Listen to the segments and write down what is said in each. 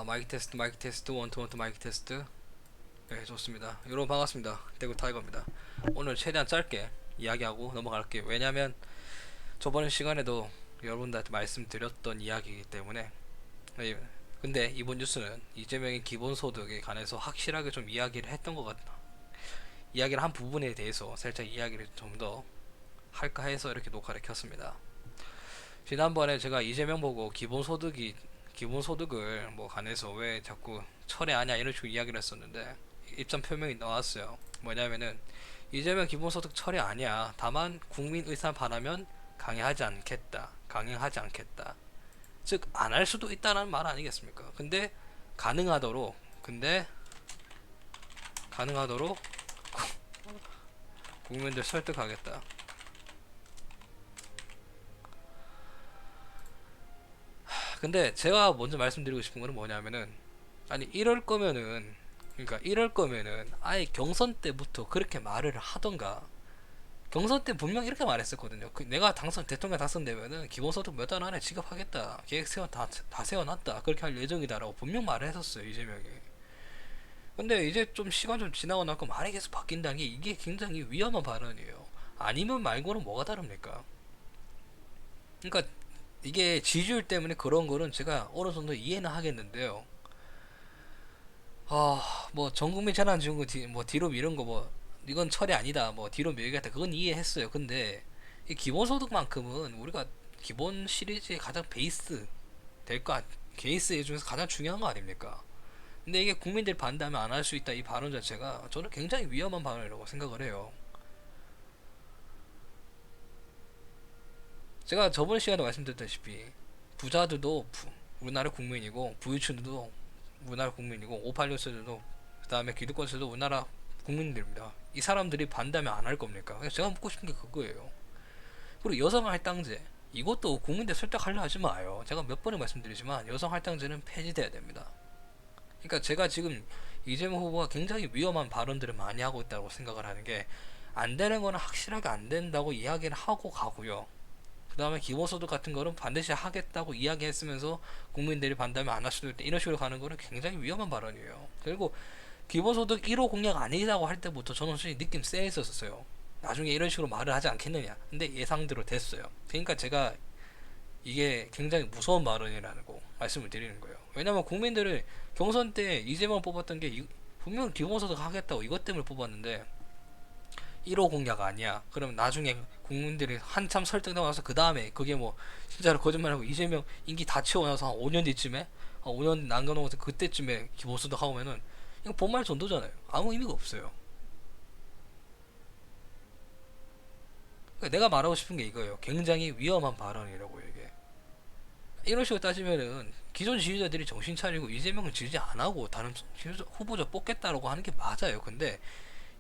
마이크 테스트, 원투 원투 마이크 테스트. 네, 좋습니다. 여러분 반갑습니다. 대구 타이거입니다. 오늘 최대한 짧게 이야기하고 넘어갈게요. 왜냐면 저번 시간에도 여러분들한테 말씀드렸던 이야기이기 때문에. 네, 근데 이번 뉴스는 이재명의 기본소득에 관해서 확실하게 좀 이야기를 했던 것 같다. 이야기를 한 부분에 대해서 살짝 이야기를 좀 더 할까 해서 이렇게 녹화를 켰습니다. 지난번에 제가 이재명 보고 기본소득을 뭐 관해서 왜 자꾸 철회하냐 이런 식으로 이야기를 했었는데 입장 표명이 나왔어요. 뭐냐면은 이재명 기본소득 철회 아니야. 다만 국민 의사 반하면 강행하지 않겠다. 즉 안 할 수도 있다는 말 아니겠습니까? 근데 가능하도록 국민들 설득하겠다. 근데 제가 먼저 말씀드리고 싶은 거는 뭐냐면은, 아니 이럴 거면은 아예 경선 때부터 그렇게 말을 하던가. 경선 때 분명 이렇게 말했었거든요. 내가 대통령 당선되면은 기본소득 몇 달 안에 지급하겠다, 계획 다 세워놨다, 그렇게 할 예정이다라고 분명 말을 했었어요, 이재명이. 근데 이제 좀 시간 좀 지나고 나고 말이 계속 바뀐다는 게 이게 굉장히 위험한 발언이에요. 아니면 말고는 뭐가 다릅니까? 그러니까 이게 지지율 때문에 그런 거는 제가 어느 정도 이해는 하겠는데요. 뭐 전국민 재난지원금 뭐 뒤로 미룬 거 뭐 이건 철이 아니다, 뭐 뒤로 미루겠다, 그건 이해했어요. 근데 이 기본소득만큼은 우리가 기본 시리즈의 가장 될거 베이스 중에서 가장 중요한 거 아닙니까? 근데 이게 국민들이 반대하면 안 할 수 있다, 이 발언 자체가 저는 굉장히 위험한 발언이라고 생각을 해요. 제가 저번 시간에 말씀드렸다시피 우리나라 국민이고, 부유층도 우리나라 국민이고, 586세들도, 그 다음에 기득권세도 우리나라 국민들입니다. 이 사람들이 반대하면 안 할 겁니까? 제가 묻고 싶은 게 그거예요. 그리고 여성 할당제, 이것도 국민들 설득하려 하지 마요. 제가 몇 번을 말씀드리지만 여성 할당제는 폐지돼야 됩니다. 그러니까 제가 지금 이재명 후보가 굉장히 위험한 발언들을 많이 하고 있다고 생각을 하는 게, 안 되는 거는 확실하게 안 된다고 이야기를 하고 가고요. 그 다음에 기본소득 같은 거는 반드시 하겠다고 이야기했으면서 국민들이 반대하면 안 할 수도 있다, 이런 식으로 가는 거는 굉장히 위험한 발언이에요. 그리고 기본소득 1호 공약 아니라고 할 때부터 저는 솔직히 느낌 쎄했었어요. 나중에 이런 식으로 말을 하지 않겠느냐. 근데 예상대로 됐어요. 그러니까 제가 이게 굉장히 무서운 발언이라는 거 말씀을 드리는 거예요. 왜냐면 국민들을 경선 때 이재명 뽑았던 게 분명 기본소득 하겠다고 이것 때문에 뽑았는데 1호 공약 아니야. 그럼 나중에 국민들이 한참 설득되고 나서 그 다음에 그게 뭐 진짜로 거짓말하고 이재명 임기 다 치고 나서 한 5년 뒤쯤에, 한 5년 남겨놓고서 그때쯤에 기본소득 하면은 이거 본말 전도잖아요. 아무 의미가 없어요. 그러니까 내가 말하고 싶은 게 이거예요. 굉장히 위험한 발언이라고 이게. 이런 식으로 따지면은 기존 지지자들이 정신 차리고 이재명을 지지 안 하고 다른 후보자 뽑겠다라고 하는 게 맞아요. 근데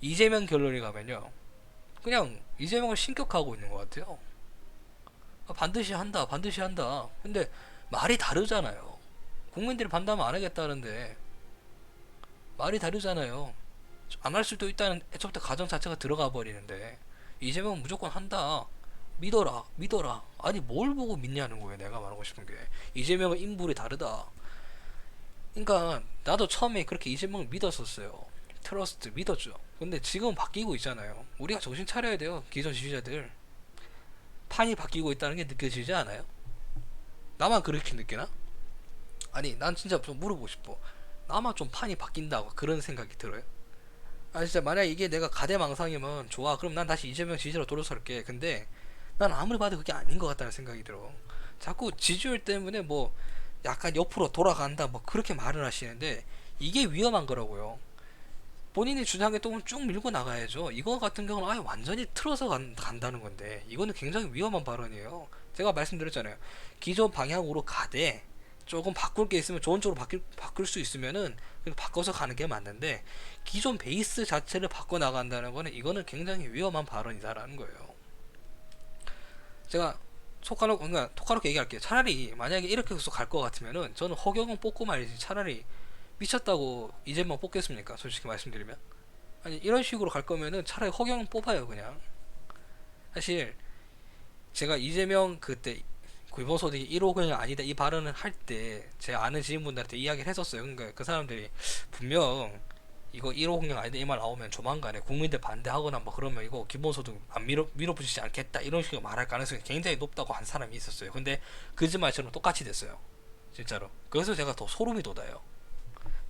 이재명 결론이 가면요, 그냥 이재명을 신격하고 있는 것 같아요. 반드시 한다, 반드시 한다. 근데 말이 다르잖아요. 국민들이 반대하면 안 하겠다는데 말이 다르잖아요. 안 할 수도 있다는 애초부터 가정 자체가 들어가 버리는데 이재명은 무조건 한다. 믿어라, 믿어라. 아니 뭘 보고 믿냐는 거예요. 내가 말하고 싶은 게 이재명은 인물이 다르다. 그러니까 나도 처음에 그렇게 이재명을 믿었었어요. 트러스트 믿었죠. 근데 지금 바뀌고 있잖아요. 우리가 정신 차려야 돼요. 기존 지지자들. 판이 바뀌고 있다는 게 느껴지지 않아요? 나만 그렇게 느끼나? 아니 난 진짜 좀 물어보고 싶어. 나만 좀 판이 바뀐다고 그런 생각이 들어요? 아 진짜 만약 이게 내가 가대망상이면 좋아, 그럼 난 다시 이재명 지지로 돌아설게. 근데 난 아무리 봐도 그게 아닌 것 같다는 생각이 들어. 자꾸 지지율 때문에 뭐 약간 옆으로 돌아간다 뭐 그렇게 말을 하시는데 이게 위험한 거라고요. 본인이 주장에 쭉 밀고 나가야죠. 이거 같은 경우는 아예 완전히 틀어서 간다는 건데 이거는 굉장히 위험한 발언이에요. 제가 말씀드렸잖아요. 기존 방향으로 가되 조금 바꿀 게 있으면 좋은 쪽으로 바꿀 수 있으면은 바꿔서 가는 게 맞는데, 기존 베이스 자체를 바꿔 나간다는 거는 이거는 굉장히 위험한 발언이다라는 거예요. 제가 톡하놓고 얘기할게요. 차라리 만약에 이렇게 계속 갈 것 같으면은 저는 허경영 뽑고 말이지, 차라리 미쳤다고 이재명 뽑겠습니까? 솔직히 말씀드리면. 아니 이런 식으로 갈 거면은 차라리 허경영 뽑아요 그냥. 사실 제가 이재명 그때 기본소득이 1억원이 아니다 이 발언을 할 때 제 아는 지인분들한테 이야기를 했었어요. 그러니까 그 사람들이 분명 이거 1억원 아니다 이 말 나오면 조만간에 국민들 반대하거나 뭐 그러면 이거 기본소득 안 밀어붙이지 않겠다 이런 식으로 말할 가능성이 굉장히 높다고 한 사람이 있었어요. 근데 거짓말처럼 똑같이 됐어요. 진짜로. 그래서 제가 더 소름이 돋아요.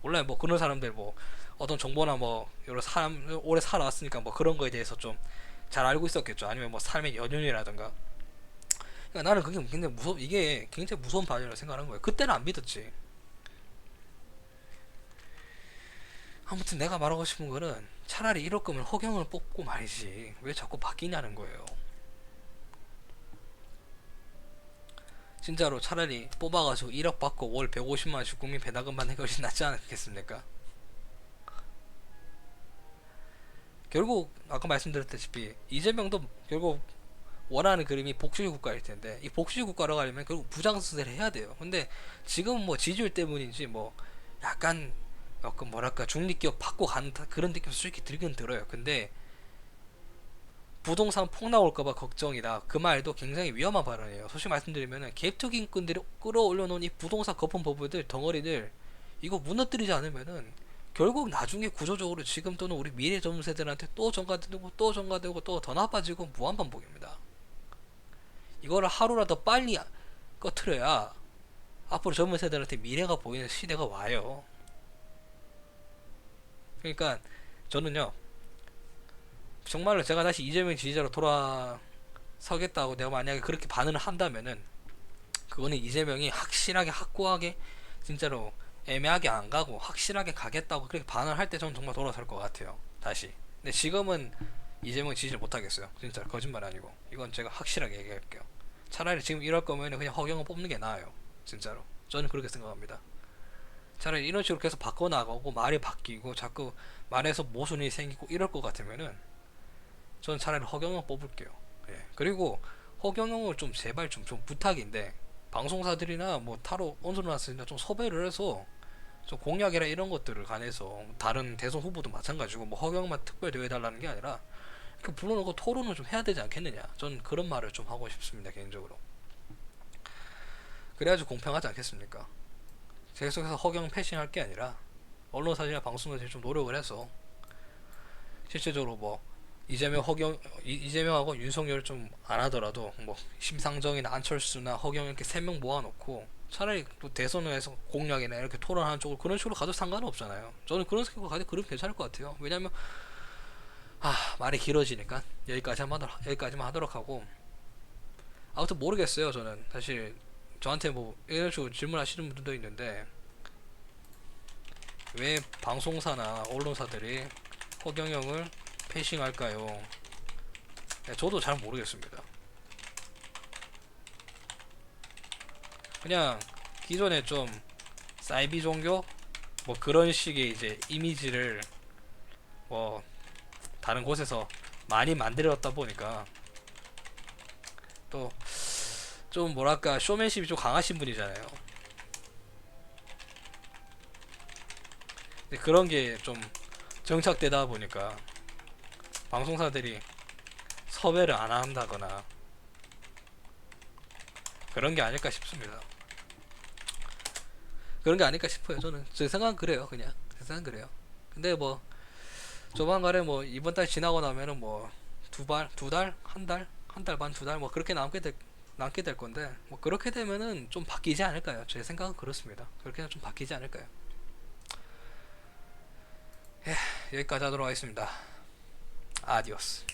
원래 뭐 그런 사람들 뭐 어떤 정보나 뭐 여러 사람 오래 살아왔으니까 뭐 그런 거에 대해서 좀 잘 알고 있었겠죠. 아니면 뭐 삶의 연륜이라든가. 그러니까 나는 그게 굉장히 이게 굉장히 무서운 발언이라고 생각하는 거예요. 그때는 안 믿었지. 아무튼 내가 말하고 싶은 거는 차라리 이럴 거면 허경을 뽑고 말이지. 왜 자꾸 바뀌냐는 거예요. 진짜로 차라리 뽑아가지고 1억 받고 월 150만원씩 국민 배당금 받는 게 훨씬 낫지 않겠습니까? 결국 아까 말씀드렸다시피 이재명도 결국 원하는 그림이 복지주 국가일 텐데 이 복지주 국가로 가려면 결국 부장수세를 해야 돼요. 근데 지금 뭐 지지율 때문인지 뭐 약간 뭐랄까 중립기업 받고 가는 그런 느낌 솔직히 들긴 들어요. 근데 부동산 폭 나올까봐 걱정이다. 그 말도 굉장히 위험한 발언이에요. 솔직히 말씀드리면은 갭투기꾼들이 끌어올려놓은 이 부동산 거품 버블들 덩어리들 이거 무너뜨리지 않으면은 결국 나중에 구조적으로 지금 또는 우리 미래 젊은 세대들한테 또 전가되고 또 전가되고 또 더 나빠지고 무한반복입니다. 이거를 하루라도 빨리 꺼트려야 앞으로 젊은 세대들한테 미래가 보이는 시대가 와요. 그러니까 저는요 정말로 제가 다시 이재명 지지자로 돌아서겠다고 내가 만약에 그렇게 반응을 한다면은 그거는 이재명이 확실하게 확고하게 진짜로 애매하게 안 가고 확실하게 가겠다고 그렇게 반응을 할 때 저는 정말 돌아설 것 같아요. 다시. 근데 지금은 이재명 지지를 못하겠어요. 진짜 거짓말 아니고 이건 제가 확실하게 얘기할게요. 차라리 지금 이럴 거면 그냥 허경을 뽑는 게 나아요. 진짜로. 저는 그렇게 생각합니다. 차라리 이런 식으로 계속 바꿔나가고 말이 바뀌고 자꾸 말에서 모순이 생기고 이럴 것 같으면은 저는 차라리 허경영 뽑을게요. 예. 그리고 허경영을 좀 제발 좀 부탁인데 방송사들이나 뭐 타로 온수나스나 좀 섭외를 해서 좀 공약이나 이런 것들을 관해서 다른 대선 후보도 마찬가지고 뭐 허경영만 특별 대회 달라는 게 아니라 그 불러놓고 토론을 좀 해야 되지 않겠느냐. 전 그런 말을 좀 하고 싶습니다 개인적으로. 그래야지 공평하지 않겠습니까? 계속해서 허경 패싱할 게 아니라 언론사들이나 방송사들이 좀 노력을 해서 실제적으로 뭐 이재명하고 윤석열 좀 안 하더라도 뭐 심상정이나 안철수나 허경 이렇게 세 명 모아놓고 차라리 또 대선에서 공약이나 이렇게 토론하는 쪽으로 그런 식으로 가도 상관은 없잖아요. 저는 그런 식으로 가도 그러면 괜찮을 것 같아요. 왜냐면 말이 길어지니까 여기까지만 하도록 하고 아무튼 모르겠어요. 저는 사실 저한테 뭐 이런 식으로 질문하시는 분들도 있는데 왜 방송사나 언론사들이 허경영을 패싱할까요? 네, 저도 잘 모르겠습니다. 그냥 기존에 좀 사이비 종교 뭐 그런 식의 이제 이미지를 뭐 다른 곳에서 많이 만들었다 보니까 또 좀 뭐랄까 쇼맨십이 좀 강하신 분이잖아요. 근데 그런 게 좀 정착되다 보니까 방송사들이 섭외를 안 한다거나 그런 게 아닐까 싶습니다. 그런 게 아닐까 싶어요. 저는 제 생각은 그래요. 그냥 제 생각은 그래요. 근데 뭐 조만간에 뭐 이번 달 지나고 나면은 뭐 두 달, 한 달 반, 두 달 뭐 그렇게 남게 될 건데 뭐 그렇게 되면은 좀 바뀌지 않을까요? 제 생각은 그렇습니다. 그렇게 좀 바뀌지 않을까요? 예, 여기까지 하도록 하겠습니다. 아디오스.